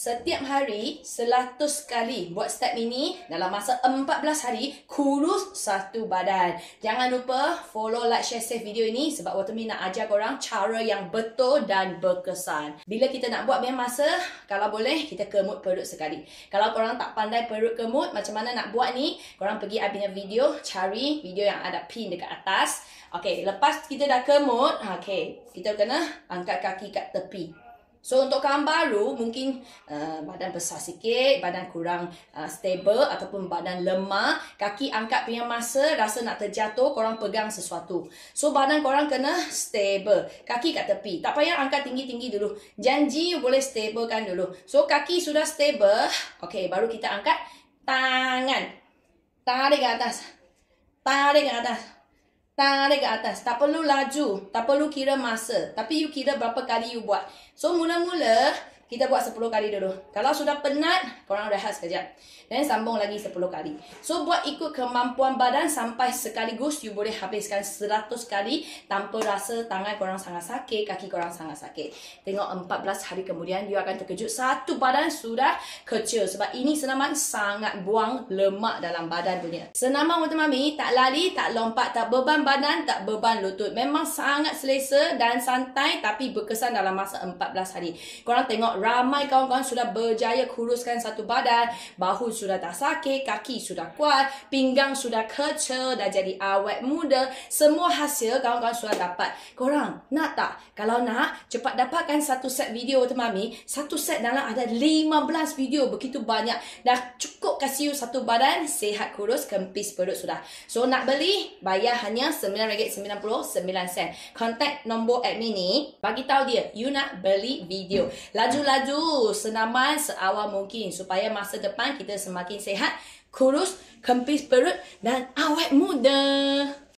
Setiap hari 100 kali buat step ini dalam masa 14 hari kurus satu badan. Jangan lupa follow, like, share, save video ini sebab Watermi nak ajar korang cara yang betul dan berkesan. Bila kita nak buat biar masa, kalau boleh kita kemut perut sekali. Kalau korang tak pandai perut kemut, macam mana nak buat ni? Korang pergi I punya video, cari video yang ada pin dekat atas. Okey, lepas kita dah kemut, okey, kita kena angkat kaki kat tepi. So, untuk kawan baru, mungkin badan besar sikit, badan kurang stable ataupun badan lemah, kaki angkat punya masa, rasa nak terjatuh, korang pegang sesuatu. So, badan korang kena stable. Kaki kat tepi. Tak payah angkat tinggi-tinggi dulu. Janji you boleh stablekan dulu. So, kaki sudah stable. Okay, baru kita angkat tangan. Tarik ke atas. Tarik ke atas. Tarik ke atas. Tak perlu laju. Tak perlu kira masa. Tapi you kira berapa kali you buat. So, mula-mula kita buat 10 kali dulu. Kalau sudah penat, korang rehat sekejap. Dan sambung lagi 10 kali. So, buat ikut kemampuan badan sampai sekaligus you boleh habiskan 100 kali tanpa rasa tangan korang sangat sakit, kaki korang sangat sakit. Tengok 14 hari kemudian, you akan terkejut satu badan sudah kecil. Sebab ini senaman sangat buang lemak dalam badan punya. Senaman Watermi tak lari, tak lompat, tak beban badan, tak beban lutut. Memang sangat selesa dan santai tapi berkesan dalam masa 14 hari. Korang tengok ramai kawan-kawan sudah berjaya kuruskan satu badan, bahu sudah tak sakit, kaki sudah kuat, pinggang sudah kecil, dah jadi awet muda. Semua hasil kawan-kawan sudah dapat. Korang nak tak? Kalau nak, cepat dapatkan satu set video Watermi. Satu set dalam ada 15 video, begitu banyak. Dah cukup kasih you satu badan, sihat kurus, kempis perut sudah. So, nak beli, bayar hanya RM9.99. Contact nombor admin ni, bagi tahu dia, you nak beli video. Laju-laju, senaman seawal mungkin supaya masa depan kita semakin sihat, kurus, kempis perut dan awet muda.